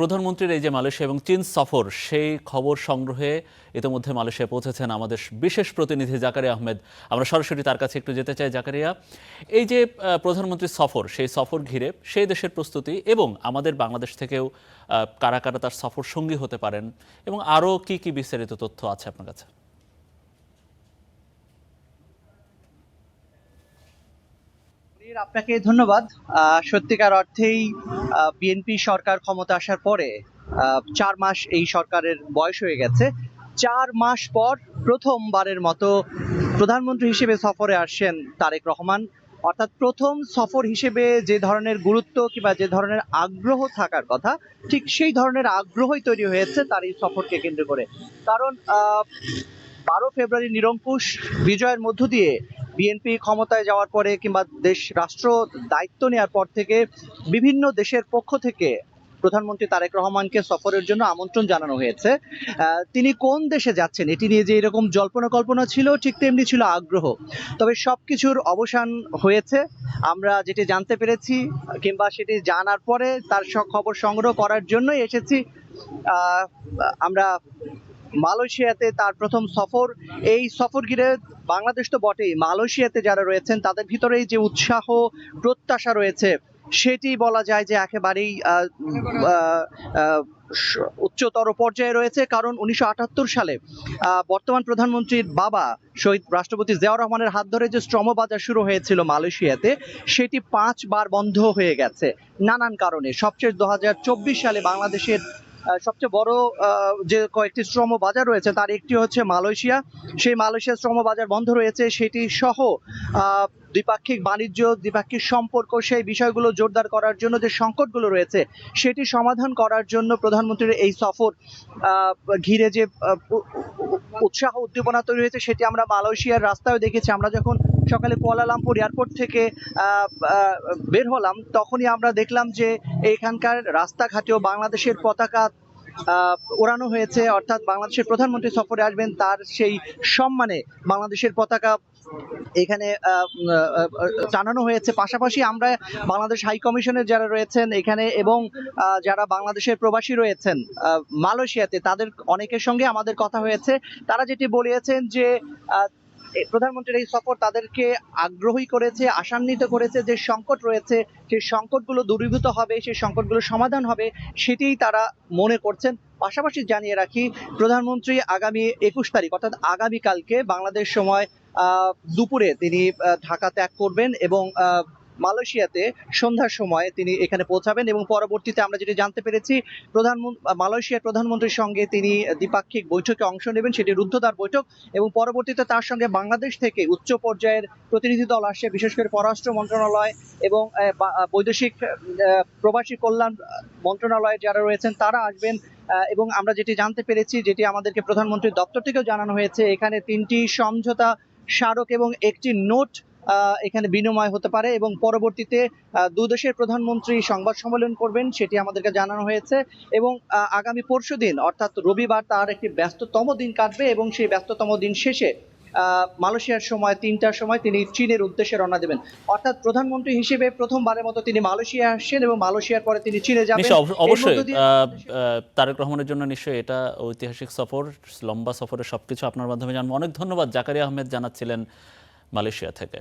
প্রধানমন্ত্রীর এই যে মালয়েশিয়া এবং চীন সফর, সেই খবর সংগ্রহে ইতিমধ্যে মালয়েশিয়া পৌঁছেছেন আমাদের বিশেষ প্রতিনিধি জাকারিয়া আহমেদ। আমরা সরাসরি তার কাছে একটু যেতে চাই। জাকারিয়া, এই যে প্রধানমন্ত্রীর সফর, সেই সফর ঘিরে সেই দেশের প্রস্তুতি এবং আমাদের বাংলাদেশ থেকেও কারা কারা তার সফর সঙ্গী হতে পারেন এবং আরও কি কি বিস্তারিত তথ্য আছে আপনার কাছে? আপনাকে ধন্যবাদ। সত্যিকার অর্থেই বিএনপি সরকার ক্ষমতা আসার পরে ৪ মাস এই সরকারের বয়স হয়ে গেছে। ৪ মাস পর প্রথমবারের মতো প্রধানমন্ত্রী হিসেবে সফরে আসছেন তারেক রহমান। অর্থাৎ প্রথম সফর হিসেবে যে ধরনের গুরুত্ব কিংবা যে ধরনের আগ্রহ থাকার কথা, ঠিক সেই ধরনের আগ্রহই তৈরি হয়েছে তার এই সফরকে কেন্দ্র করে। কারণ ১২ ফেব্রুয়ারি নিরঙ্কুশ বিজয়ের মধ্য দিয়ে বিএনপি ক্ষমতায় যাওয়ার পরে কিংবা রাষ্ট্র দায়িত্ব নেওয়ার পর থেকে বিভিন্ন দেশের পক্ষ থেকে প্রধানমন্ত্রী তারেক রহমানকে সফরের জন্য আমন্ত্রণ জানানো হয়েছে। তিনি কোন দেশে যাচ্ছেন এটি নিয়ে যে এরকম জল্পনা কল্পনা ছিল, ঠিক তেমনি ছিল আগ্রহ। তবে সবকিছুর অবসান হয়েছে। আমরা যেটি জানতে পেরেছি কিংবা সেটি জানার পরে তার খবর সংগ্রহ করার জন্যই এসেছি। আমরা মালয়েশিয়াতে তার প্রথম সফর। এই সফর ঘিরে বাংলাদেশ তো বটেই, মালয়েশিয়াতে যারা রয়েছেন তাদের ভিতরেই যে উৎসাহ প্রত্যাশা রয়েছে সেটি বলা যায় যে একেবারেই উচ্চতর পর্যায়ে রয়েছে। কারণ ১৯৭৮ সালে বর্তমান প্রধানমন্ত্রীর বাবা শহীদ রাষ্ট্রপতি জিয়াউর রহমানের হাত ধরে যে শ্রম বাজার শুরু হয়েছিল মালয়েশিয়াতে, সেটি ৫ বার বন্ধ হয়ে গেছে নানান কারণে। সবচেয়ে ২০২৪ সালে বাংলাদেশের সবচেয়ে বড় যে কয়েকটি শ্রম বাজার রয়েছে তার একটি হচ্ছে মালয়েশিয়া। সেই মালয়েশিয়ার শ্রম বাজার বন্ধ রয়েছে, সেটি সহ দ্বিপাক্ষিক বাণিজ্য, দ্বিপাক্ষিক সম্পর্ক, সেই বিষয়গুলো জোরদার করার জন্য যে সংকটগুলো রয়েছে সেটি সমাধান করার জন্য প্রধানমন্ত্রীর এই সফর ঘিরে যে উৎসাহ উদ্দীপনা তৈরি হয়েছে সেটি আমরা মালয়েশিয়ার রাস্তায় দেখেছি। আমরা যখন সকালে কুয়ালালামপুর এয়ারপোর্ট থেকে বের হলাম তখনই আমরা দেখলাম যে এখানকার রাস্তাঘাটেও বাংলাদেশের পতাকা ওড়ানো হয়েছে। অর্থাৎ বাংলাদেশের প্রধানমন্ত্রী সফরে আসবেন, তার সেই সম্মানে বাংলাদেশের পতাকা এখানে টানানো হয়েছে। পাশাপাশি আমরা বাংলাদেশ হাই কমিশনের যারা রয়েছেন এখানে এবং যারা বাংলাদেশের প্রবাসী রয়েছেন মালয়েশিয়াতে, তাদের অনেকের সঙ্গে আমাদের কথা হয়েছে। তারা যেটি বলিয়েছেন যে প্রধানমন্ত্রীর এই সফর তাদেরকে আগ্রহী করেছে, আশান্বিত করেছে। যে সংকট রয়েছে সেই সংকটগুলো দূরীভূত হবে, সেই সংকটগুলো সমাধান হবে, সেটিই তারা মনে করছেন। পাশাপাশি জানিয়ে রাখি, প্রধানমন্ত্রী আগামী ২১ তারিখ অর্থাৎ আগামীকালকে বাংলাদেশ সময় দুপুরে তিনি ঢাকা ত্যাগ করবেন এবং মালয়েশিয়াতে সন্ধ্যার সময় তিনি এখানে পৌঁছাবেন এবং পরবর্তীতে আমরা যেটি জানতে পেরেছি মালয়েশিয়ার প্রধানমন্ত্রীর সঙ্গে তিনি দ্বিপাক্ষিক বৈঠকে অংশ নেবেন, সেটি রুদ্ধদ্বার বৈঠক। এবং পরবর্তীতে তার সঙ্গে বাংলাদেশ থেকে উচ্চ পর্যায়ের প্রতিনিধি দল আসছে, বিশেষ করে পররাষ্ট্র মন্ত্রণালয় এবং বৈদেশিক প্রবাসী কল্যাণ মন্ত্রণালয়ে যারা রয়েছেন তারা আসবেন। এবং আমরা যেটি জানতে পেরেছি, যেটি আমাদেরকে প্রধানমন্ত্রীর দপ্তর থেকেও জানানো হয়েছে, এখানে ৩টি সমঝোতা স্মারক এবং একটি নোট এখানে বিনিময় হতে পারে এবং পরবর্তীতে দুই দেশের প্রধানমন্ত্রী সংবাদ সম্মেলন করবেন, সেটি আমাদেরকে জানানো হয়েছে। এবং আগামী পরশুদিন অর্থাৎ রবিবার তার একটি ব্যস্ততম দিন কাটবে এবং সেই ব্যস্ততম দিন শেষে মালয়েশিয়ার সময় ৩টার সময় তিনি চীনের উদ্দেশ্যে রওনা দেবেন। অর্থাৎ প্রধানমন্ত্রী হিসেবে প্রথমবারের মতো তিনি মালয়েশিয়া আসছেন এবং মালয়েশিয়ার পরে তিনি চীনে যাবেন। অবশ্যই তারেক রহমানের জন্য নিশ্চয়ই এটা ঐতিহাসিক সফর, লম্বা সফরের সবকিছু আপনার মাধ্যমে জানবো। অনেক ধন্যবাদ। জাকারিয়া আহমেদ জানাচ্ছিলেন মালয়েশিয়া থেকে।